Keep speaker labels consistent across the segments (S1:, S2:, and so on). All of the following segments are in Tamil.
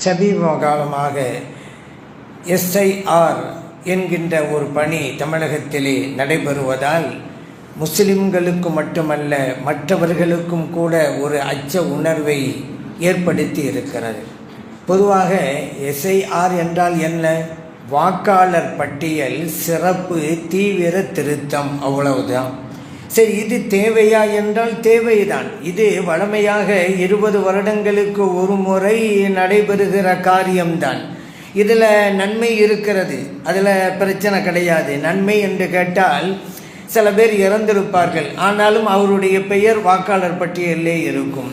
S1: சமீப காலமாக எஸ்ஐஆர் என்கின்ற ஒரு பணி தமிழகத்திலே நடைபெறுவதால் முஸ்லிம்களுக்கு மட்டுமல்ல மற்றவர்களுக்கும் கூட ஒரு அச்ச உணர்வை ஏற்படுத்தி இருக்கிறது. பொதுவாக எஸ்ஐஆர் என்றால் என்ன? வாக்காளர் பட்டியல் சிறப்பு தீவிர திருத்தம், அவ்வளவுதான். சரி, இது தேவையா என்றால் தேவைதான். இது வழமையாக 20 வருடங்களுக்கு ஒரு முறை நடைபெறுகிற காரியம்தான். இதில் நன்மை இருக்கிறது, அதில் பிரச்சனை கிடையாது. நன்மை என்று கேட்டால் சில பேர் இறந்திருப்பார்கள், ஆனாலும் அவருடைய பெயர் வாக்காளர் பட்டியலிலே இருக்கும்.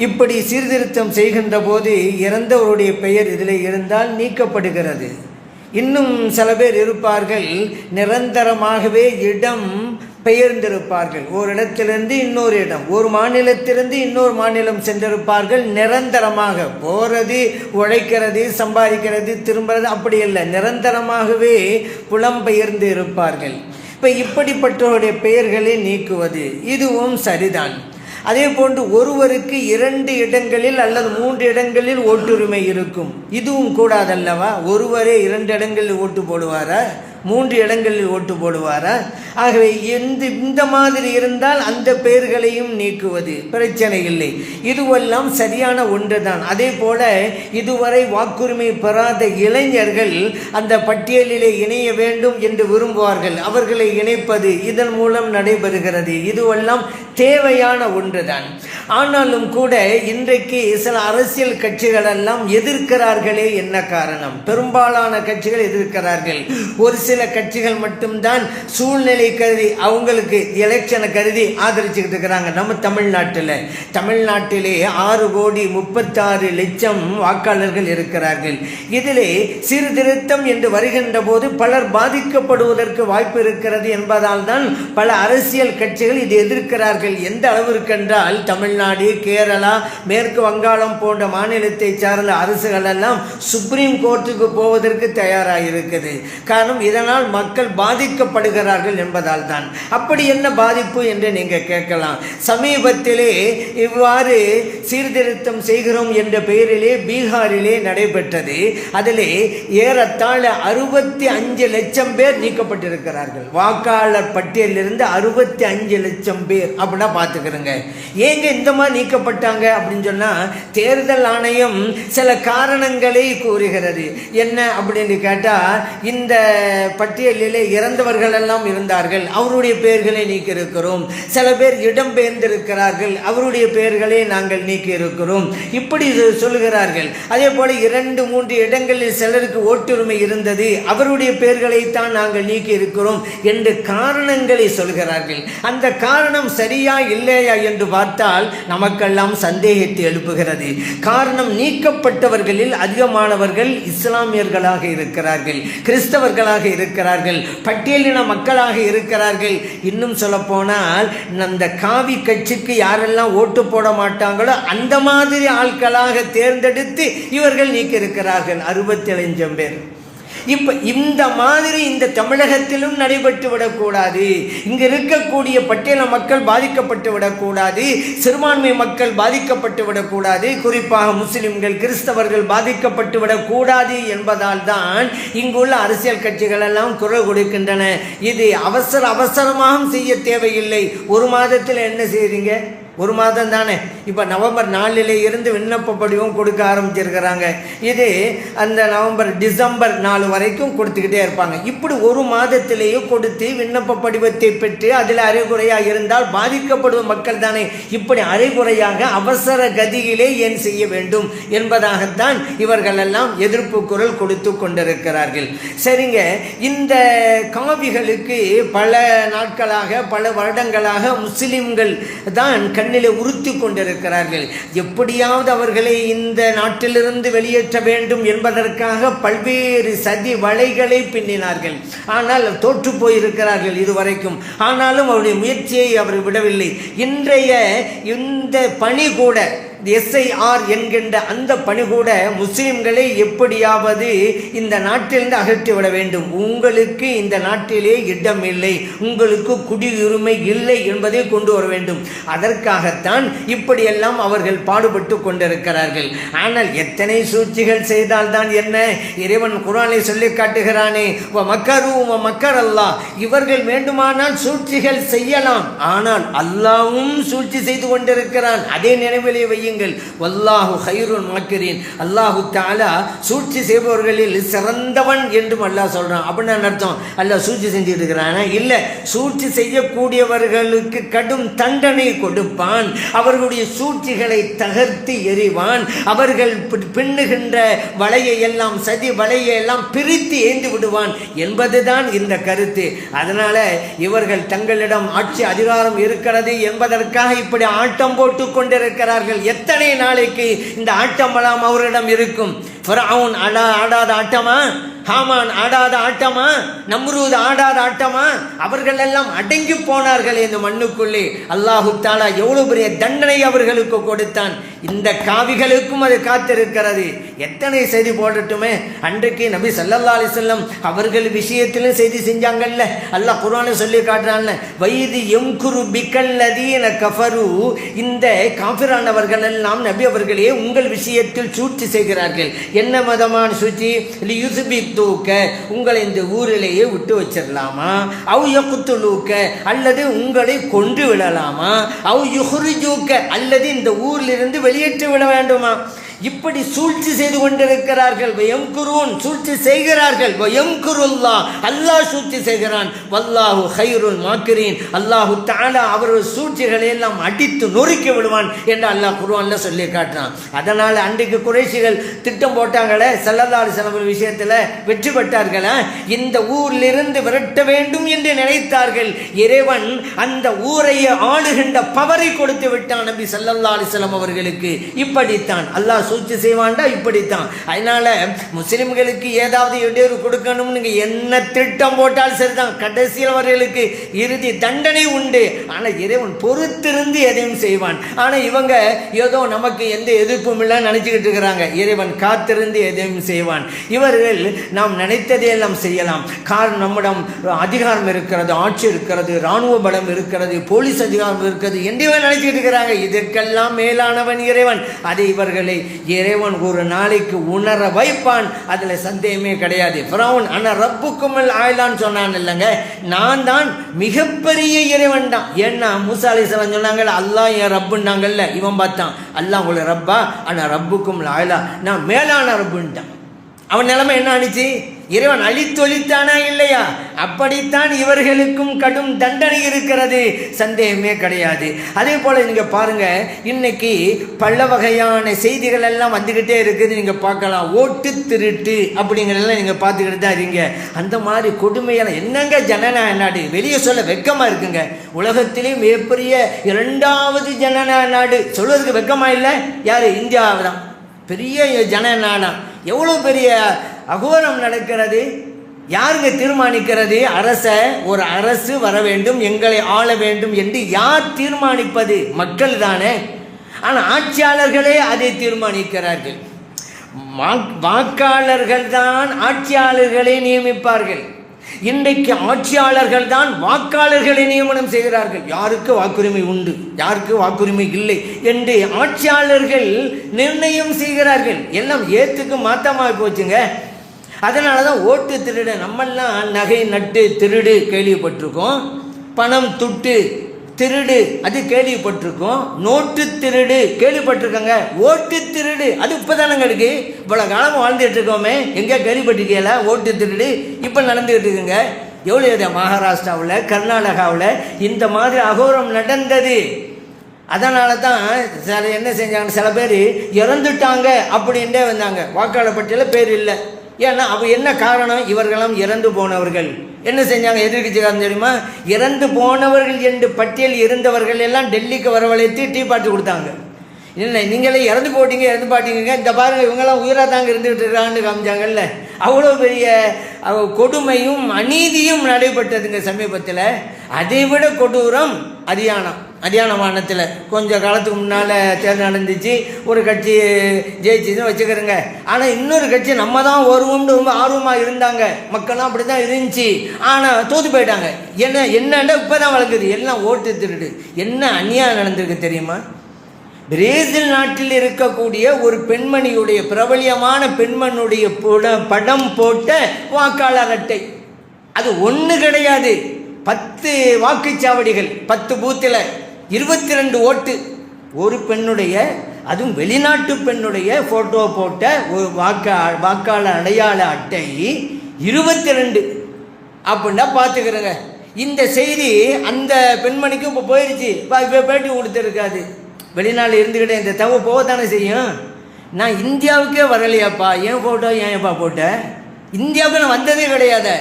S1: இப்படி சீர்திருத்தம் செய்கின்ற போது இறந்தவருடைய பெயர் இதில் இருந்தால் நீக்கப்படுகிறது. இன்னும் சில பேர் இருப்பார்கள், நிரந்தரமாகவே இடம் பெயர்ந்திருப்பார்கள். ஒரு இடத்திலிருந்து இன்னொரு இடம், ஒரு மாநிலத்திலிருந்து இன்னொரு மாநிலம் சென்றிருப்பார்கள். நிரந்தரமாக போகிறது, உழைக்கிறது, சம்பாதிக்கிறது, திரும்புறது அப்படி இல்லை, நிரந்தரமாகவே புலம்பெயர்ந்து இருப்பார்கள். இப்போ இப்படிப்பட்டவருடைய பெயர்களை நீக்குவது இதுவும் சரிதான். அதே போன்று ஒருவருக்கு 2 இடங்களில் அல்லது 3 இடங்களில் ஓட்டுரிமை இருக்கும், இதுவும் கூடாதல்லவா? ஒருவரே 2 இடங்களில் ஓட்டு போடுவாரா? 3 இடங்களில் ஓட்டு போடுவாரா? ஆகவே இந்த மாதிரி இருந்தால் அந்த பெயர்களையும் நீக்குவது பிரச்சனை இல்லை. இதுவெல்லாம் சரியான ஒன்று தான். அதே போல இதுவரை வாக்குரிமை பெறாத இளைஞர்கள் அந்த பட்டியலிலே இணைய வேண்டும் என்று விரும்புவார்கள். அவர்களை இணைப்பது இதன் மூலம் நடைபெறுகிறது. இதுவெல்லாம் தேவையான ஒன்றுதான். ஆனாலும் கூட இன்றைக்கு சில அரசியல் கட்சிகள் எல்லாம் எதிர்க்கிறார்களே. என்ன காரணம்? பெரும்பாலான கட்சிகள் எதிர்க்கிறார்கள். ஒரு சில கட்சிகள் மட்டும்தான் சூழ்நிலை கருதி, அவங்களுக்கு எலெக்ஷனை கருதி ஆதரிச்சுக்கிட்டு இருக்கிறாங்க. நம்ம தமிழ்நாட்டிலே 6,36,00,000 வாக்காளர்கள் இருக்கிறார்கள். இதிலே சீர்திருத்தம் என்று வருகின்ற போது பலர் பாதிக்கப்படுவதற்கு வாய்ப்பு இருக்கிறது என்பதால் தான் பல அரசியல் கட்சிகள் இது எதிர்க்கிறார்கள். எந்த அளவிற்கு என்றால் தமிழ்நாடு, கேரளா, மேற்கு வங்காளம் போன்ற மாநிலத்தை சார்ந்த அரசுகள் எல்லாம் சுப்ரீம் கோர்ட்டுக்கு போவதற்கு தயாராக இருக்குது. காரணம், இதனால் மக்கள் பாதிக்கப்படுகிறார்கள் என்பதால் தான். அப்படி என்ன பாதிப்பு என்று நீங்கள் கேட்கலாம். சமீபத்திலே இவ்வாறு சீர்திருத்தம் செய்கிறோம் என்ற பெயரிலே பீகாரிலே நடைபெற்றது. அதிலே ஏறத்தாழ 65 லட்சம் பேர் நீக்கப்பட்டிருக்கிறார்கள். வாக்காளர் பட்டியலிருந்து 65 லட்சம் பேர் அப்படின்னா பார்த்துக்கிறேங்க. ஏங்க இந்த மாதிரி நீக்கப்பட்டாங்க அப்படின்னு சொன்னால், தேர்தல் ஆணையம் சில காரணங்களை கூறுகிறது. என்ன அப்படின்னு கேட்டால், இந்த பட்டியலிலே இறந்தவர்கள் எல்லாம் இருந்தார்கள், அவருடைய பெயர்களை நீக்கி இருக்கிறோம். சில பேர் இடம்பெயர்ந்திருக்கிறார்கள், அவருடைய பெயர்களை நாங்கள் நீக்கி இருக்கிறோம், இப்படி சொல்கிறார்கள். அதே போல 2-3 இடங்களில் சிலருக்கு ஓட்டுரிமை இருந்தது, அவருடைய பெயர்களைத்தான் நாங்கள் நீக்கி இருக்கிறோம் என்று காரணங்களை சொல்கிறார்கள். அந்த காரணம் சரியா இல்லையா என்று பார்த்தால் நமக்கெல்லாம் சந்தேகத்தை எழுப்புகிறது. காரணம், நீக்கப்பட்டவர்களில் அதிகமானவர்கள் இஸ்லாமியர்களாக இருக்கிறார்கள், கிறிஸ்தவர்களாக இருக்கிறார்கள், பட்டியலின மக்களாக இருக்கிறார்கள். இன்னும் சொல்ல போனால் அந்த காவி கட்சிக்கு யாரெல்லாம் ஓட்டு போட மாட்டாங்களோ அந்த மாதிரி ஆட்களாக தேர்ந்தெடுத்து இவர்கள் நீக்கி இருக்கிறார்கள் 65 பேர். இப்போ இந்த மாதிரி இந்த தமிழகத்திலும் நடைபெற்று விடக்கூடாது. இங்கு இருக்கக்கூடிய பட்டியல மக்கள் பாதிக்கப்பட்டு விடக்கூடாது, சிறுபான்மை மக்கள் பாதிக்கப்பட்டு விடக்கூடாது, குறிப்பாக முஸ்லிம்கள், கிறிஸ்தவர்கள் பாதிக்கப்பட்டு விடக்கூடாது என்பதால் தான் இங்குள்ள அரசியல் கட்சிகள் எல்லாம் குரல் கொடுக்கின்றன. இது அவசரமாக செய்ய தேவையில்லை. ஒரு மாதத்தில் என்ன செய்றீங்க? ஒரு மாதம் தானே. இப்போ நவம்பர் 4 இருந்து விண்ணப்ப படிவம் கொடுக்க ஆரம்பிச்சிருக்கிறாங்க. இது அந்த டிசம்பர் 4 வரைக்கும் கொடுத்துக்கிட்டே இருப்பாங்க. இப்படி ஒரு மாதத்திலேயே கொடுத்து விண்ணப்ப படிவத்தை பெற்று அதில் அரைகுறையாக இருந்தால் பாதிக்கப்படுவது மக்கள் தானே. இப்படி அரைகுறையாக அவசர கதியிலே ஏன் செய்ய வேண்டும் என்பதாகத்தான் இவர்கள் எல்லாம் எதிர்ப்பு குரல் கொடுத்து கொண்டிருக்கிறார்கள். சரிங்க, இந்த காவிகளுக்கு பல நாட்களாக, பல வருடங்களாக முஸ்லிம்கள் தான் கண்ணிலே உறுத்தி கொண்டிருக்கிறார்கள். எப்படியாவது அவர்களை இந்த நாட்டிலிருந்து வெளியேற்ற வேண்டும் என்பதற்காக பல்வேறு சதி வலைகளை பின்னினார்கள். ஆனால் தோற்று போயிருக்கிறார்கள் இதுவரைக்கும். ஆனாலும் அவருடைய முயற்சியை அவர் விடவில்லை. இன்றைய இந்த பணி கூட எஸ்ஐஆர் என்கின்ற அந்த பணி கூட முஸ்லிம்களை எப்படியாவது இந்த நாட்டிலிருந்து அகற்றிவிட வேண்டும். உங்களுக்கு இந்த நாட்டிலே இடம் இல்லை, உங்களுக்கு குடியுரிமை இல்லை என்பதை கொண்டு வர வேண்டும். அதற்காகத்தான் இப்படியெல்லாம் அவர்கள் பாடுபட்டு கொண்டிருக்கிறார்கள். ஆனால் எத்தனை சூழ்ச்சிகள் செய்தால்தான் என்ன? இறைவன் குர்ஆனை சொல்லி காட்டுகிறானே, மக்கர் அல்லாஹ், இவர்கள் வேண்டுமானால் சூழ்ச்சிகள் செய்யலாம், ஆனால் அல்லாஹ்வும் சூழ்ச்சி செய்து கொண்டிருக்கிறான். அதே நினைவிலே வையுங்கள். வல்லாஹு கைருல் மாக்கிரீன், அல்லாஹு தஆலா சூழ்ச்சி செய்பவர்களில் சிறந்தவன் என்றும் அல்லாஹ் சொல்றான். அப்படின்னு அர்த்தம், அல்லாஹ் சூழ்ச்சி செஞ்சுட்டு இருக்கிறானா? இல்லை, சூழ்ச்சி செய்யக்கூடியவர்களுக்கு கடும் தண்டனை கொடுப்பான், அவர்களுடைய சூழ்ச்சிகளை தகர்த்து எறிவான், அவர்கள் பின்னுகின்ற வலையை எல்லாம், சதி வலையை எல்லாம் பிரித்து ஏந்து விடுவான் என்பதுதான் இந்த கருத்து. அதனால இவர்கள் தங்களிடம் ஆட்சி அதிகாரம் இருக்கிறது என்பதற்காக இப்படி ஆட்டம் போட்டு கொண்டிருக்கிறார்கள். எத்தனை நாளைக்கு இந்த ஆட்டமெல்லாம் அவரிடம் இருக்கும்? ஃபிரௌன் ஆடாத ஆட்டமா? ஹாமான் ஆடாத ஆட்டமா? நம்ரூத் ஆடாத ஆட்டமா? அவர்கள் எல்லாம் அடங்கி போனார்கள் இந்த மண்ணுக்குள்ளே. அல்லாஹு தஆலா எவ்வளவு பெரிய தண்டனை அவர்களுக்கு கொடுத்தான். இந்த காவிகளுக்கும் அது காத்திருக்கிறது. எத்தனை செய்தி போடட்டுமே. அன்றைக்கு நபி ஸல்லல்லாஹு அலைஹி வஸல்லம் அவர்கள் விஷயத்திலும் செய்தி செஞ்சாங்கல்ல. அல்லாஹ் குர்ஆனில் சொல்லி காட்டுறான்ல, வைது யம்குரு பிக்கல்லதீன கஃபரு, இந்த காஃபிரானவர்கள் எல்லாம் நபி அவர்களே உங்கள் விஷயத்தில் சூழ்ச்சி செய்கிறார்கள். என்ன மதமான சூழ்ச்சி? லியுஸ்பித்தூக, உங்களை இந்த ஊரிலேயே விட்டு வச்சிடலாமா? அவ் யக்துலூக, அல்லது உங்களை கொன்று விடலாமா? அவ் யுஹ்ரிஜூக, அல்லது இந்த ஊரிலிருந்து வெளியேற்றி விட வேண்டுமா? இப்படி சூழ்ச்சி செய்து கொண்டிருக்கிறார்கள். வயம்குரூன், சூழ்ச்சி செய்கிறார்கள். வயம்குருல்லாஹ், அல்லாஹ் சூழ்ச்சி செய்கிறான். வல்லாஹு கைருல் மாக்கிரீன், அல்லாஹு தஆலா அவர்கள் சூழ்ச்சிகளை எல்லாம் அடித்து நொறுக்கி விடுவான் என்று அல்லாஹ் குர்ஆன்ல சொல்லி காட்டுறான். அதனால அன்றைக்கு குறைஷிகள் திட்டம் போட்டாங்களே, ஸல்லல்லாஹு அலைஹி வஸல்லம் விஷயத்தில் வெற்றி பெற்றார்களா? இந்த ஊரிலிருந்து விரட்ட வேண்டும் என்று நினைத்தார்கள். இறைவன் அந்த ஊரை ஆளுகின்ற பவரை கொடுத்து விட்டான் நபி ஸல்லல்லாஹு அலைஹி வஸல்லம் அவர்களுக்கு. இப்படித்தான் அல்லாஹ் சூழ்ச்சி செய்வான்டா, இப்படித்தான். அதனால முஸ்லிம்களுக்கு ஏதாவது இடையூறு கொடுக்கணும், நீங்க என்ன திட்டம் போட்டால் சரிதான், கடைசியில் அவர்களுக்கு இறுதி தண்டனை உண்டு. ஆனால் இறைவன் பொறுத்திருந்து எதையும் செய்வான். ஆனால் இவங்க ஏதோ நமக்கு எந்த எதிர்ப்பும் இல்லை நினைச்சுக்கிட்டு இருக்கிறாங்க. இறைவன் காத்திருந்து எதையும் செய்வான். இவர்கள் நாம் நினைத்ததையெல்லாம் செய்யலாம். காரணம், நம்மிடம் அதிகாரம் இருக்கிறது, ஆட்சி இருக்கிறது, இராணுவ பலம் இருக்கிறது, போலீஸ் அதிகாரம் இருக்கிறது என்று நினைச்சிட்டு இருக்கிறாங்க. இதற்கெல்லாம் மேலானவன் இறைவன். அதை இவர்களை இறைவன் ஒரு நாளைக்கு உணர வைப்பான், அதுல சந்தேகமே கிடையாது. ஃபிரௌன் அன ரப்புக்குமுல் ஆயிலான்னு சொன்னான் இல்லைங்க, நான் தான் மிகப்பெரிய இறைவன் தான். ஏன்னா மூசா அலைஹிஸ்ஸலாம் சொன்னாங்க, அல்லாஹ் என் ரப்புன்னாங்கல்ல. இவன் பார்த்தான், அல்லாஹ் உங்களை ரப்பா, அன ரப்புக்குமுல் ஆயிலா, நான் மேலான ரப்புன்ட்டான். அவன் நிலைமை என்ன ஆனிச்சு? இறைவன் அழித்தொழித்தானா இல்லையா? அப்படித்தான் இவர்களுக்கும் கடும் தண்டனை இருக்கிறது, சந்தேகமே கிடையாது. அதே போல நீங்க பாருங்க, இன்னைக்கு பல வகையான செய்திகள் எல்லாம் வந்துகிட்டே இருக்குது. நீங்க பார்க்கலாம், ஓட்டு திருட்டு அப்படிங்கிறதெல்லாம் நீங்க பார்த்துக்கிட்டு தான் இருக்கீங்க. அந்த மாதிரி கொடுமையான என்னங்க ஜனநாயக நாடு, வெளியே சொல்ல வெக்கமா இருக்குங்க. உலகத்திலே மிகப்பெரிய 2வது ஜனநாயக நாடு சொல்வதற்கு வெக்கமா இல்லை? யாரு? இந்தியாவை தான் பெரிய ஜனநாயகம். எவ்வளோ பெரிய அகோரம் நடக்கிறது. யாருங்க தீர்மானிக்கிறது? ஒரு அரசு வர வேண்டும், எங்களை ஆள வேண்டும் என்று யார் தீர்மானிப்பது? மக்கள் தானே. ஆனால் ஆட்சியாளர்களே அதை தீர்மானிக்கிறார்கள். வாக்காளர்கள் தான் ஆட்சியாளர்களை நியமிப்பார்கள். இன்றைக்கு ஆட்சியாளர்கள் தான் வாக்காளர்களை நியமனம் செய்கிறார்கள். யாருக்கு வாக்குரிமை உண்டு, யாருக்கு வாக்குரிமை இல்லை என்று ஆட்சியாளர்கள் நிர்ணயம் செய்கிறார்கள். எல்லாம் ஏத்துக்கு மாத்தமாக போச்சுங்க. அதனால தான் ஓட்டு திருடு. நம்மெல்லாம் நகை நட்டு திருடு கேள்விப்பட்டிருக்கோம், பணம் துட்டு திருடு அது கேள்விப்பட்டிருக்கோம், நோட்டு திருடு கேள்விப்பட்டிருக்கோங்க, ஓட்டு திருடு அது இப்போதானங்க இருக்கு. இவ்வளோ காலம் வாழ்ந்துட்டு இருக்கோமே, எங்கே கேள்விப்பட்டிருக்கீங்களா ஓட்டு திருடு? இப்போ நடந்துகிட்டு இருக்குங்க. எவ்வளோ மகாராஷ்டிராவில், கர்நாடகாவில் இந்த மாதிரி அகோரம் நடந்தது. அதனால தான் சில என்ன செஞ்சாங்க, சில பேர் இறந்துட்டாங்க அப்படின்ட்டே வந்தாங்க. வாக்காளர் பட்டியலில் பேர் இல்லை. ஏன்னா அவ என்ன காரணம்? இவர்களெல்லாம் இறந்து போனவர்கள். என்ன செஞ்சாங்க எதிர்கட்சிக்காரன் தெரியுமா? இறந்து போனவர்கள் என்று பட்டியல் இருந்தவர்கள் எல்லாம் டெல்லிக்கு வரவழைத்து டீ பாட்டு கொடுத்தாங்க. இல்லை நீங்களே இறந்து பாட்டீங்க, இந்த பாருங்கள் இவங்கெல்லாம் உயிராக தாங்க இருந்துகிட்டு இருக்கான்னு காமிச்சாங்கல்ல. அவ்வளோ பெரிய கொடுமையும் அநீதியும் நடைபெற்றதுங்க சமீபத்தில். அதை விட கொடூரம் ஹரியானா மாநிலத்தில் கொஞ்சம் காலத்துக்கு முன்னால் தேர்தல் நடந்துச்சு, ஒரு கட்சி ஜெயிச்சுன்னு வச்சுக்கிறேங்க. ஆனால் இன்னொரு கட்சி நம்ம தான் வருவோம்னு ரொம்ப ஆர்வமாக இருந்தாங்க, மக்கள்லாம் அப்படி தான் இருந்துச்சு. ஆனால் தோற்று போயிட்டாங்க. என்னன்னா இப்போ தான் வளர்க்குது, எல்லாம் ஓட்டு திருடு. என்ன அநியாயம் நடந்திருக்கு தெரியுமா? பிரேசில் நாட்டில் இருக்கக்கூடிய ஒரு பெண்மணியுடைய, பிரபலியமான பெண்மணியுடைய படம் போட்ட வாக்காளர் அட்டை. அது ஒன்று கிடையாது, 10 வாக்குச்சாவடிகள், 10 பூத்தில் 22 ஓட்டு. ஒரு பெண்ணுடைய, அதுவும் வெளிநாட்டு பெண்ணுடைய ஃபோட்டோ போட்ட ஒரு வாக்காளர் அடையாள அட்டை 22 அப்படின்னா பார்த்துக்கிறேங்க. இந்த செய்தி அந்த பெண்மணிக்கும் இப்போ போயிடுச்சு. இப்போ பேட்டி கொடுத்துருக்காது. வெளிநாட்டில் இருந்துக்கிட்டே இந்த தவ போகத்தானே செய்யும். நான் இந்தியாவுக்கே வரலையாப்பா, என் ஃபோட்டோ ஏன்ப்பா போட்டேன்? இந்தியாவுக்கு நான் வந்ததே கிடையாது.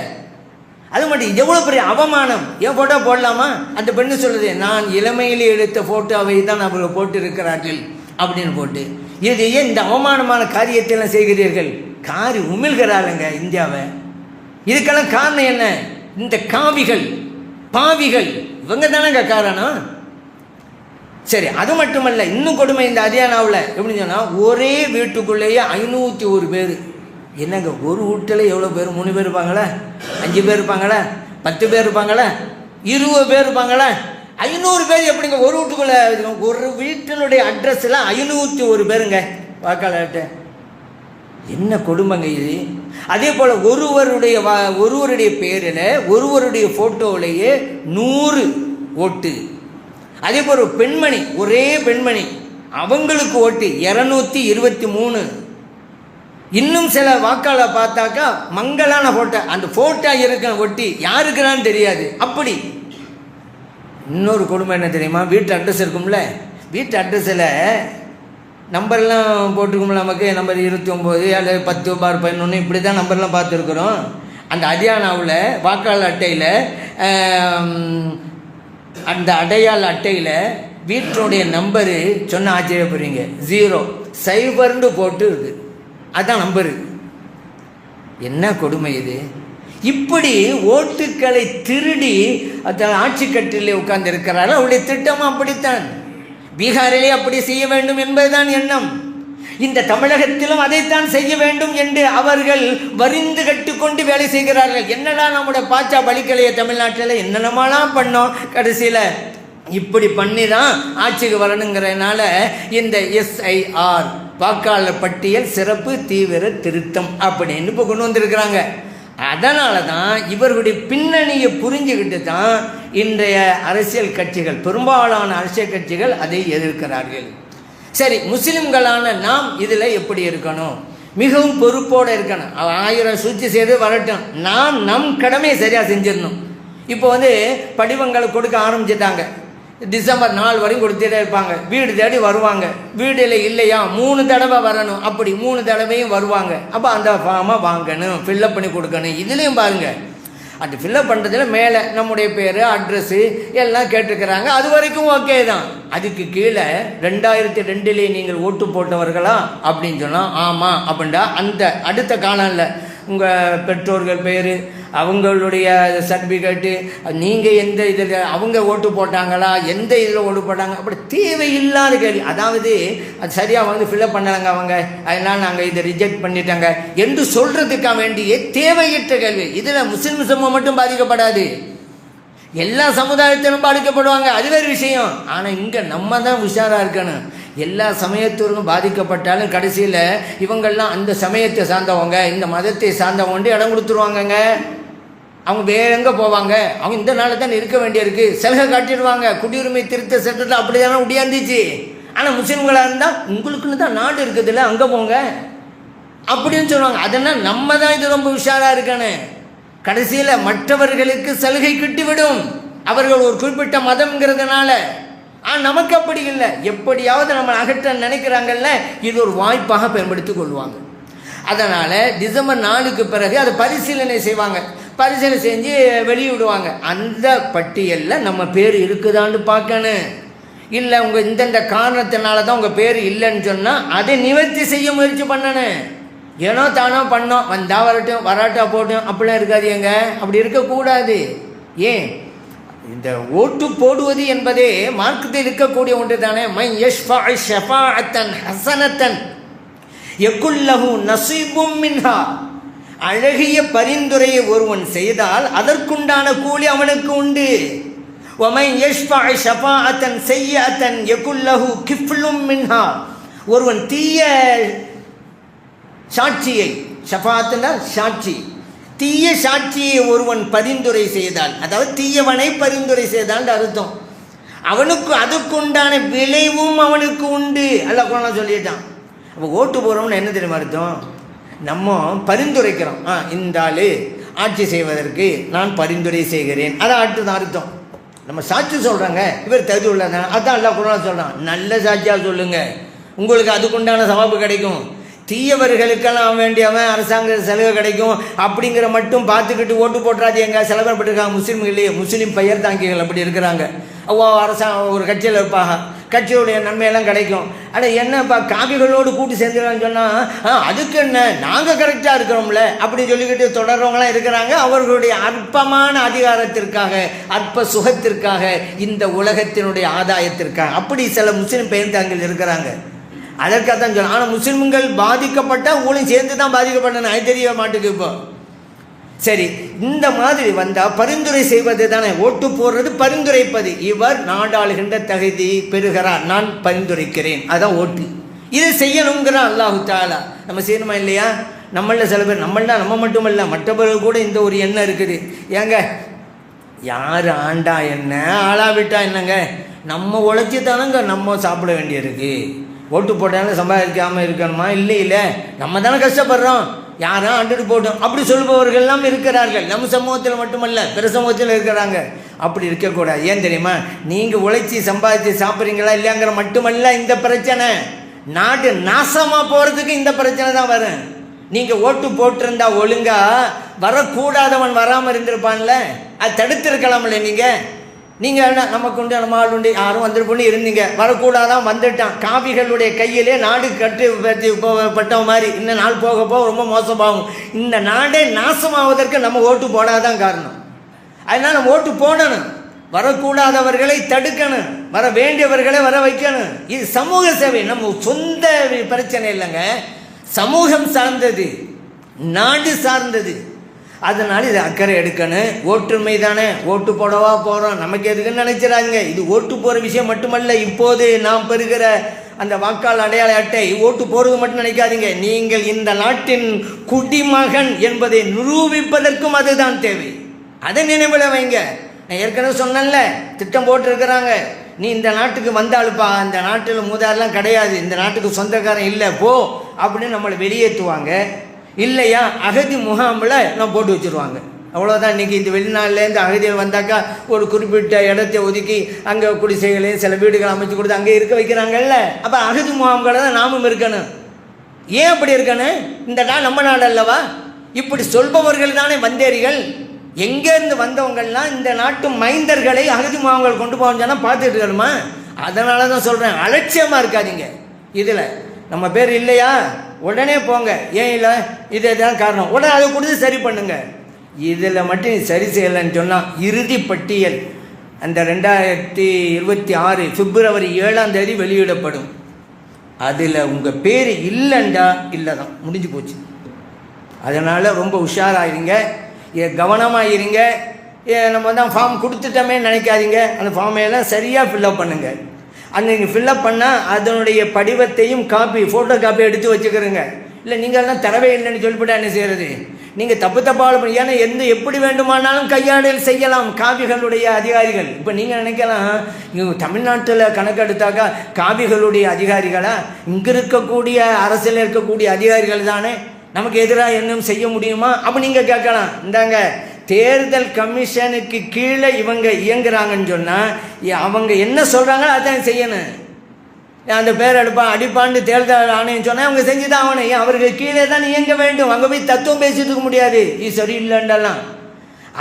S1: அது மட்டும் எவ்வளோ பெரிய அவமானம். என் ஃபோட்டோ போடலாமா? அந்த பெண்ணு சொல்லுது, நான் இளமையிலே எடுத்த ஃபோட்டோவை தான் அவர்கள் போட்டு இருக்கிறார்கள் அப்படின்னு போட்டு. இது ஏன் இந்த அவமானமான காரியத்தையெல்லாம் செய்கிறீர்கள்? காரி உமிழ்கிறாருங்க இந்தியாவை. இதுக்கெல்லாம் காரணம் என்ன? இந்த காவிகள், பாவிகள், இவங்க தானேங்க காரணம். சரி, அது மட்டுமல்ல, இன்னும் கொடுமை இந்த ஹரியானாவில் எப்படின்னு சொன்னால், ஒரே வீட்டுக்குள்ளேயே 501 பேர். என்னங்க, ஒரு வீட்டில் எவ்வளோ பேர்? 3 பேர் இருப்பாங்களா, 5 பேர் இருப்பாங்களா, 10 பேர் இருப்பாங்களா, 20 பேர் இருப்பாங்களா? 500 பேர் எப்படிங்க ஒரு வீட்டுக்குள்ளே? ஒரு வீட்டினுடைய அட்ரஸில் 501 பேருங்க வாக்காளர்கிட்ட. என்ன கொடுமைங்க இது. அதே போல் ஒருவருடைய பேரில், ஒருவருடைய ஃபோட்டோவிலேயே 100 ஓட்டு. அதே போல் ஒரு பெண்மணி, ஒரே பெண்மணி, அவங்களுக்கு ஓட்டு 223. இன்னும் சில வாக்காளர் பார்த்தாக்கா மங்களான ஃபோட்டோ, அந்த ஃபோட்டோ இருக்க ஒட்டி யாருக்குறான்னு தெரியாது. அப்படி இன்னொரு கொடுமை என்ன தெரியுமா? வீட்டு அட்ரஸ் இருக்கும்ல, வீட்டு அட்ரஸில் நம்பர்லாம் போட்டிருக்கும்ல, நமக்கு நம்பர் 29 அல்லது 10 11 இப்படி தான் நம்பர்லாம் பார்த்துருக்குறோம். அந்த ஹரியானாவில் வாக்காளர் அட்டையில், அந்த அடையாள அட்டையில் வீட்டினுடைய நம்பரு சொன்ன ஆச்சரியப்படுறீங்க, 0 போட்டு இருக்குது. அதுதான் நம்பரு. என்ன கொடுமை இது. இப்படி ஓட்டுக்களை திருடி ஆட்சி கட்டிலே உட்கார்ந்து இருக்கிறார்கள். அவருடைய திட்டமும் அப்படித்தான். பீகாரிலே அப்படி செய்ய வேண்டும் என்பதுதான் எண்ணம். இந்த தமிழகத்திலும் அதைத்தான் செய்ய வேண்டும் என்று அவர்கள் வரிந்து கட்டுக்கொண்டு வேலை செய்கிறார்கள். என்னடா நம்முடைய பாச்சா பலிக்கலையே தமிழ்நாட்டில், என்னென்னமாலாம் பண்ணோம், கடைசியில் இப்படி பண்ணி தான் ஆட்சிக்கு வரணுங்கிறதுனால இந்த SIR வாக்காளர் பட்டியல் சிறப்பு தீவிர திருத்தம் அப்படின்னு இப்போ கொண்டு வந்திருக்கிறாங்க. அதனால தான் இவர்களுடைய பின்னணியை புரிஞ்சுக்கிட்டு தான் இன்றைய அரசியல் கட்சிகள், பெரும்பாலான அரசியல் கட்சிகள் அதை எதிர்க்கிறார்கள். சரி, முஸ்லிம்களான நாம் இதில் எப்படி இருக்கணும்? மிகவும் பொறுப்போடு இருக்கணும். 1000 சூழ்ச்சி செய்து வரட்டும், நாம் நம் கடமையை சரியாக செஞ்சிடணும். இப்போ படிவங்களை கொடுக்க ஆரம்பிச்சிட்டாங்க. டிசம்பர் 4 வரையும் கொடுத்துட்டே இருப்பாங்க. வீடு தேடி வருவாங்க. வீடில் இல்லையா 3 தடவை வரணும். அப்படி 3 தடவையும் வருவாங்க. அப்போ அந்த ஃபார்மை வாங்கணும், ஃபில்லப் பண்ணி கொடுக்கணும். இதுலேயும் பாருங்கள், அது ஃபில்லப் பண்ணுறதுல மேலே நம்முடைய பேர், அட்ரஸ்ஸு எல்லாம் கேட்டுக்கிறாங்க. அது வரைக்கும் ஓகே தான். அதுக்கு கீழே 2002 நீங்கள் ஓட்டு போட்டவர்களா அப்படின்னு சொன்னால் ஆமாம் அப்படின்டா அந்த அடுத்த காலம்ல உங்கள் பெற்றோர்கள் பேர், அவங்களுடைய சர்டிஃபிகேட்டு, நீங்கள் எந்த இதில் அவங்க ஓட்டு போட்டாங்களா, எந்த இதில் ஓட்டு போட்டாங்க, அப்படி தேவையில்லாத கேள்வி. அதாவது அது சரியாக ஃபில்லப் பண்ணலாங்க அவங்க, அதனால் நாங்கள் இதை ரிஜெக்ட் பண்ணிட்டாங்க என்று சொல்கிறதுக்காக வேண்டிய தேவையற்ற கேள்வி. இதில் முஸ்லிம் சமூகம் மட்டும் பாதிக்கப்படாது, எல்லா சமுதாயத்திலும் பாதிக்கப்படுவாங்க, அது வேறு விஷயம். ஆனால் இங்கே நம்ம தான் உஷாராக இருக்கணும். எல்லா சமயத்திற்கும் பாதிக்கப்பட்டாலும் கடைசியில் இவங்கள்லாம் அந்த சமயத்தை சார்ந்தவங்க, இந்த மதத்தை சார்ந்தவங்க இடம் கொடுத்துருவாங்கங்க. அவங்க வேற எங்கே போவாங்க? அவங்க இந்த நாளில் தான் இருக்க வேண்டியிருக்கு, சலுகை காட்டிடுவாங்க. குடியுரிமை திருத்த சட்டத்தில் அப்படி தானே உடையாந்துச்சு. ஆனால் முஸ்லீம்களாக இருந்தால் உங்களுக்குன்னு தான் நாடு இருக்குதுல்ல, அங்கே போங்க அப்படின்னு சொல்லுவாங்க. அதனால் நம்ம தான் இது ரொம்ப உஷாராக இருக்கணும். கடைசியில் மற்றவர்களுக்கு சலுகை கிட்டிவிடும், அவர்கள் ஒரு குறிப்பிட்ட மதம்ங்கிறதுனால. ஆனால் நமக்கு அப்படி இல்லை. எப்படியாவது நம்ம அகற்ற நினைக்கிறாங்கல்ல, இது ஒரு வாய்ப்பாக பயன்படுத்தி கொள்வாங்க. அதனால் டிசம்பர் 4க்கு பிறகு அதை பரிசீலனை செய்வாங்க. பரிசீலனை செஞ்சு வெளியிடுவாங்க. அந்த பட்டியலில் நம்ம பேர் இருக்குதான்னு பார்க்கணும். இல்லை உங்கள் இந்தந்த காரணத்தினால தான் உங்கள் பேர் இல்லைன்னு சொன்னால் அதை நிவர்த்தி செய்ய முயற்சி பண்ணணும். ஏனோ தானோ பண்ணோம், வந்தால் வரட்டும், வராட்டா போட்டும், அப்படிலாம் இருக்காது. எங்க அப்படி இருக்கக்கூடாது. ஏன் இந்த ஓட்டு போடுவது என்பதே மார்க்கத்தில் இருக்கக்கூடிய ஒன்று தானே. மை யஷ்ஃபஅ ஷஃபாஅத்தன் ஹஸனத்தன் யகுல்லஹு நஸீபும் மின்ஹா. அழகிய பரிந்துரையை ஒருவன் செய்தால் அதற்குண்டான கூலி அவனுக்கு உண்டு. வமை யஷ்ஃபஅ ஷஃபாஅத்தன் ஸய்யிஅத்தன் யகுல்லஹு கிஃப்லும் மின்ஹா. ஒருவன் தீய சாட்சியை, ஷஃபாஅத்துனா சாட்சி, தீய சாட்சியை ஒருவன் பரிந்துரை செய்தால், அதாவது தீயவனை பரிந்துரை செய்தால் அர்த்தம், அவனுக்கு அதுக்குண்டான விளைவும் அவனுக்கு உண்டு. அல்லாஹ் குர்ஆன்ல சொல்லிட்டான். அப்போ ஓட்டு போகிறோம்னு என்ன தெரியுமா அர்த்தம்? நம்ம பரிந்துரைக்கிறோம். இந்த ஆள் ஆட்சி செய்வதற்கு நான் பரிந்துரை செய்கிறேன், அதான் அடுத்ததான் அர்த்தம். நம்ம சாட்சி சொல்கிறாங்க, இவர் தகுதி உள்ளதான், அதான் அல்லாஹ் குர்ஆன்ல சொல்கிறான். நல்ல சாட்சியாக சொல்லுங்கள், உங்களுக்கு அதுக்குண்டான சவாபு கிடைக்கும். தீயவர்களுக்கெல்லாம் வேண்டியவன் அரசாங்க சலுகை கிடைக்கும் அப்படிங்கிற மட்டும் பார்த்துக்கிட்டு ஓட்டு போட்டுறாது. எங்கே செலவிடப்பட்டிருக்காங்க முஸ்லீம்களே, முஸ்லீம் பெயர் தாங்கிகள் அப்படி இருக்கிறாங்க. அரசாங்கம் ஒரு கட்சியில் இருப்பாங்க, கட்சியுடைய நன்மையெல்லாம் கிடைக்கும். ஆனால் என்னப்பா காவிகளோடு கூட்டு சேர்ந்துக்கலான்னு சொன்னால் அதுக்கு என்ன, நாங்கள் கரெக்டாக இருக்கிறோம்ல அப்படி சொல்லிக்கிட்டு தொடர்றவங்களாம் இருக்கிறாங்க. அவர்களுடைய அற்பமான அதிகாரத்திற்காக, அற்ப சுகத்திற்காக, இந்த உலகத்தினுடைய ஆதாயத்திற்காக அப்படி சில முஸ்லீம் பெயர் தாங்கிகள் இருக்கிறாங்க. அதற்காக தான் சொல்ல. ஆனால் முஸ்லிம்கள் பாதிக்கப்பட்டால் ஊழையும் சேர்ந்து தான் பாதிக்கப்பட்டன, அது தெரிய மாட்டுக்கு. இப்போ சரி, இந்த மாதிரி வந்தால் பரிந்துரை செய்வது தானே ஓட்டு போடுறது, பரிந்துரைப்பது. இவர் நாடாளுகின்ற தகுதி பெறுகிறார், நான் பரிந்துரைக்கிறேன், அதான் ஓட்டு. இதை செய்யணுங்கிறான் அல்லாஹு தஆலா. நம்ம செய்யணுமா இல்லையா? நம்மள சில பேர், நம்ம மட்டுமல்ல மற்றவர்கள் கூட இந்த ஒரு எண்ணம் இருக்குது. ஏங்க யார் ஆண்டா என்ன, ஆளாவிட்டா என்னங்க, நம்ம உழைச்சி தானங்க நம்ம சாப்பிட வேண்டியிருக்கு. ஓட்டு போட்டாலும் சம்பாதிக்காமல் இருக்கணுமா? இல்லை, நம்ம தானே கஷ்டப்படுறோம், யாரும் ஆண்டுட்டு போட்டோம் அப்படி சொல்பவர்கள் எல்லாம் இருக்கிறார்கள். நம்ம சமூகத்தில் மட்டுமல்ல, பிற சமூகத்தில் இருக்கிறாங்க. அப்படி இருக்கக்கூடாது. ஏன் தெரியுமா? நீங்கள் உழைச்சி சம்பாதிச்சு சாப்பிட்றீங்களா இல்லையாங்கிற மட்டுமல்ல இந்த பிரச்சனை, நாடு நாசமாக போகிறதுக்கு இந்த பிரச்சனை தான் வரும். நீங்கள் ஓட்டு போட்டிருந்தா ஒழுங்கா வரக்கூடாதவன் வராமல் இருந்திருப்பான்ல, அது தடுத்திருக்கலாம்ல. நீங்கள் நமக்கு உண்டு, நம்ம ஆள் உண்டு, யாரும் வந்துருப்போன்னு இருந்தீங்க, வரக்கூடாதான் வந்துட்டான். காவிகளுடைய கையிலே நாடு கட்டுப்பட்ட மாதிரி இந்த நாள் போக போக ரொம்ப மோசமாகும். இந்த நாடே நாசமாவதற்கு நம்ம ஓட்டு போடாதான் காரணம். அதனால் நம்ம ஓட்டு போடணும், வரக்கூடாதவர்களை தடுக்கணும், வர வேண்டியவர்களை வர வைக்கணும். இது சமூக சேவை, நம்ம சொந்த பிரச்சனை இல்லைங்க, சமூகம் சார்ந்தது, நாடு சார்ந்தது. அதனால் இது அக்கறை எடுக்கணும். ஒற்றுமை தானே, ஓட்டு போடவா போகிறோம், நமக்கு எதுக்குன்னு நினைச்சிடாங்க. இது ஓட்டு போகிற விஷயம் மட்டுமல்ல. இப்போது நாம் பெறுகிற அந்த வாக்காளர் அடையாள அட்டை ஓட்டு போகிறது மட்டும் நினைக்காதீங்க. நீங்கள் இந்த நாட்டின் குடிமகன் என்பதை நிரூபிப்பதற்கும் அதுதான் தேவை. அதை நினைவில் வைங்க. நான் ஏற்கனவே சொன்னேன்ல, திட்டம் போட்டிருக்கிறாங்க. நீ இந்த நாட்டுக்கு வந்தாலுப்பா, இந்த நாட்டில் மூதாரெலாம் கிடையாது, இந்த நாட்டுக்கு சொந்தக்காரன் இல்லை போ அப்படின்னு நம்மளை வெளியேற்றுவாங்க. இல்லையா அகதி முகாமில் நான் போட்டு வச்சுருவாங்க. அவ்வளோதான். இன்றைக்கி இந்த வெளிநாட்டிலேருந்து அகதிகள் வந்தாக்கா ஒரு குறிப்பிட்ட இடத்தை ஒதுக்கி அங்கே குடிசைகளையும் சில வீடுகள் அமைச்சு கொடுத்து அங்கே இருக்க வைக்கிறாங்கல்ல. அப்போ அகதி முகாம்களை தான் நாமும் இருக்கணும். ஏன் அப்படி இருக்கணும்? இந்த நாள் நம்ம நாடு அல்லவா? இப்படி சொல்பவர்கள் தானே வந்தேரிகள். எங்கேருந்து வந்தவங்கள்லாம் இந்த நாட்டு மைந்தர்களை அகதி முகாம்கள் கொண்டு போவாங்கன்னா பார்த்துட்டு இருக்கணுமா? அதனால தான் சொல்கிறேன், அலட்சியமாக இருக்காதீங்க. இதில் நம்ம பேர் இல்லையா, உடனே போங்க. ஏன் இல்லை, இது தான் காரணம், உடனே அதை கொடுத்து சரி பண்ணுங்க. இதில் மட்டும் சரி செய்யலைன்னு சொன்னால் இறுதி பட்டியல் அந்த 2026 பிப்ரவரி 7 வெளியிடப்படும். அதில் உங்கள் பேர் இல்லைண்டா இல்லை தான், முடிஞ்சு போச்சு. அதனால் ரொம்ப உஷாராயிருங்க, கவனமாக இருங்க. நம்ம தான் ஃபார்ம் கொடுத்துட்டோமே நினைக்காதீங்க. அந்த ஃபார்மையெல்லாம் சரியாக ஃபில்அப் பண்ணுங்கள். அங்கே நீங்கள் ஃபில்அப் பண்ணால் அதனுடைய படிவத்தையும் காப்பி, ஃபோட்டோ காப்பி எடுத்து வச்சுக்கிறோங்க. இல்லை நீங்கள் எல்லாம் தரவே இல்லைன்னு சொல்லிவிட்டா என்ன செய்கிறது? நீங்கள் தப்பாக ஏன்னா எப்படி வேண்டுமானாலும் கையாடல் செய்யலாம் காவிகளுடைய அதிகாரிகள். இப்போ நீங்கள் நினைக்கலாம், இங்கே தமிழ்நாட்டில் கணக்கெடுத்தாக்கா காவிகளுடைய அதிகாரிகளா, இங்கே இருக்கக்கூடிய அரசியல் இருக்கக்கூடிய அதிகாரிகள் தானே, நமக்கு எதிராக இன்னும் செய்ய முடியுமா? அப்போ நீங்கள் கேட்கலாம். இந்தாங்க, தேர்தல் கமிஷனுக்கு கீழே இவங்க இயங்குறாங்கன்னு சொன்னால் அவங்க என்ன சொல்கிறாங்களோ அதான் செய்யணும். அந்த பேர் அடிப்பான்னு தேர்தல் ஆணையம் சொன்னால் அவங்க செஞ்சு தான் ஆகணும். ஏன் அவர்கள் கீழே தான் இயங்க வேண்டும். அங்கே போய் தத்துவம் பேசிட்டு இருக்க முடியாது, இது சரியில்லைண்டெல்லாம்.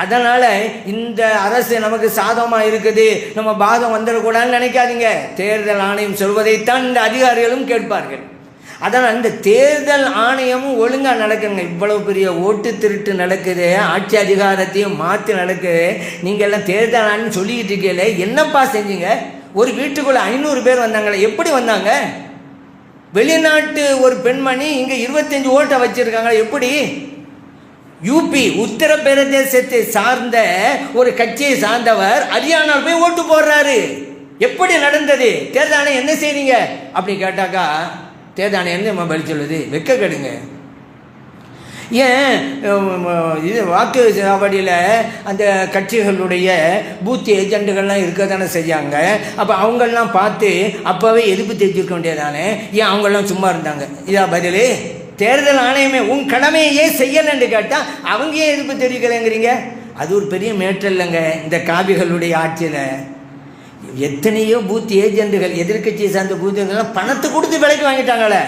S1: அதனால் இந்த அரசு நமக்கு சாதகமாக இருக்குது, நம்ம பாதம் வந்துடக்கூடாதுன்னு நினைக்காதீங்க. தேர்தல் ஆணையம் சொல்வதைத்தான் இந்த அதிகாரிகளும் கேட்பார்கள். அதனால் இந்த தேர்தல் ஆணையமும் ஒழுங்காக நடக்குங்க. இவ்வளவு பெரிய ஓட்டு திருட்டு நடக்குது, ஆட்சி அதிகாரத்தையும் மாற்றி நடக்குது. நீங்கள் எல்லாம் தேர்தல் ஆணையம் சொல்லிக்கிட்டு இருக்கீங்களே, என்னப்பா செஞ்சீங்க? ஒரு வீட்டுக்குள்ளே 500 பேர் வந்தாங்களே, எப்படி வந்தாங்க? வெளிநாட்டு ஒரு பெண்மணி இங்கே 25 ஓட்டை வச்சிருக்காங்க, எப்படி? யூபி உத்தரப்பிரதேசத்தை சார்ந்த ஒரு கட்சியை சார்ந்தவர் ஹரியானாவில் போய் ஓட்டு போடுறாரு. எப்படி நடந்தது? தேர்தல் ஆணையம் என்ன செய்றீங்க அப்படி கேட்டாக்கா, தேர்தல் ஆணையம் என்ன பதில் சொல்லுது? வெக்க கெடுங்க. ஏன் இது வாக்கு சாவடியில் அந்த கட்சிகளுடைய பூத் ஏஜெண்டுகள்லாம் இருக்க தானே செஞ்சாங்க. அப்போ அவங்களெலாம் பார்த்து அப்போவே எதிர்ப்பு தெரிஞ்சுக்க வேண்டியதானே, ஏன் அவங்களாம் சும்மா இருந்தாங்க? இதா பதில்? தேர்தல் ஆணையமே உன் கடமையை ஏன் செய்யலைன்னு கேட்டால் அவங்க ஏன் எதிர்ப்பு தெரிவிக்கலைங்கிறீங்க? அது ஒரு பெரிய மேட்டர் இல்லைங்க. இந்த காவிகளுடைய ஆட்சியில் எத்தனையோ பூத் ஏஜெண்டுகள், எதிர்கட்சியை சார்ந்த பூத்துகள்லாம் பணத்தை கொடுத்து விலைக்கு வாங்கிட்டாங்களே.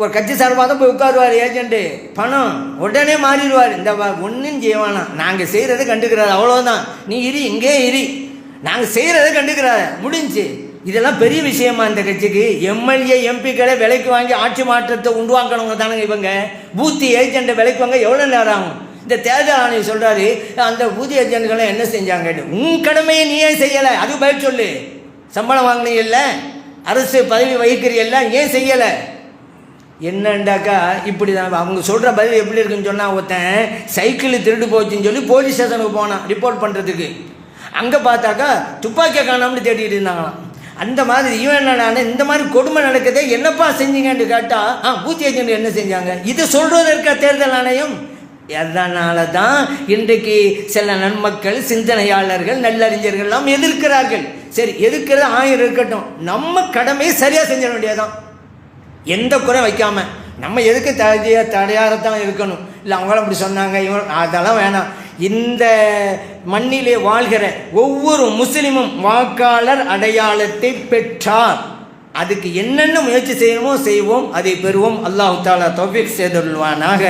S1: ஒரு கட்சி சார்பாக தான் போய் உட்காருவார் ஏஜென்ட்டு, பணம் உடனே மாறிடுவார். இந்த ஒன்றும் செய்வானா, நாங்கள் செய்கிறத கண்டுக்கிறாரு, அவ்வளோதான். நீ இரு, இங்கே இரு, நாங்கள் செய்கிறத கண்டுக்கிறாரு, முடிஞ்சு. இதெல்லாம் பெரிய விஷயமா இந்த கட்சிக்கு? எம்எல்ஏ எம்பிக்களை விலைக்கு வாங்கி ஆட்சி மாற்றத்தை உருவாக்கணுங்க தானுங்க இவங்க. பூத் ஏஜென்ட்டை விலைக்கு வாங்க எவ்வளோ நேரம் ஆகும்? இந்த தேர்தல் ஆணையம் சொல்கிறாரு அந்த பூத் ஏஜென்ட்களை என்ன செஞ்சாங்க? உன் கடமையை நீயே செய்யலை, அது பதில் சொல்லு. சம்பளம் வாங்கினீங்கல்ல, அரசு பதவி வகிக்கிறீல்ல, ஏன் செய்யலை? என்னண்டாக்கா இப்படி தான் அவங்க சொல்கிற பதில். எப்படி இருக்குன்னு சொன்னால், ஒருத்தன் சைக்கிள் திருடு போச்சுன்னு சொல்லி போலீஸ் ஸ்டேஷனுக்கு போனான் ரிப்போர்ட் பண்ணுறதுக்கு. அங்கே பார்த்தாக்கா துப்பாக்கியை காணாமனு தேடிட்டு இருந்தாங்களாம். அந்த மாதிரி இவன் என்னடான இந்த மாதிரி கொடுமை நடக்குதே, என்னப்பா செஞ்சீங்கன்னு கேட்டால் பூத் ஏஜென்ட் என்ன செஞ்சாங்க? இதை சொல்கிறது இருக்கா தேர்தல் ஆணையம்? அதனால தான் இன்றைக்கு சில நன்மக்கள், சிந்தனையாளர்கள், நல்லறிஞர்கள்லாம் எதிர்க்கிறார்கள். சரி, எதிர்க்கிறது 1000 இருக்கட்டும், நம்ம கடமையை சரியாக செஞ்சிட வேண்டியதான், எந்த குறை வைக்காமல். நம்ம எதுக்கு தடையாகத்தான் இருக்கணும்? இல்லை அவங்களும் அப்படி சொன்னாங்க, இவங்க அதெல்லாம் வேணாம். இந்த மண்ணிலே வாழ்கிற ஒவ்வொரு முஸ்லிமும் வாக்காளர் அடையாளத்தை பெற்றார். அதுக்கு என்னென்ன முயற்சி செய்யணுமோ செய்வோம், அதை பெறுவோம். அல்லாஹ் தஆலா தௌஃபீக் செய்தருள்வானாக.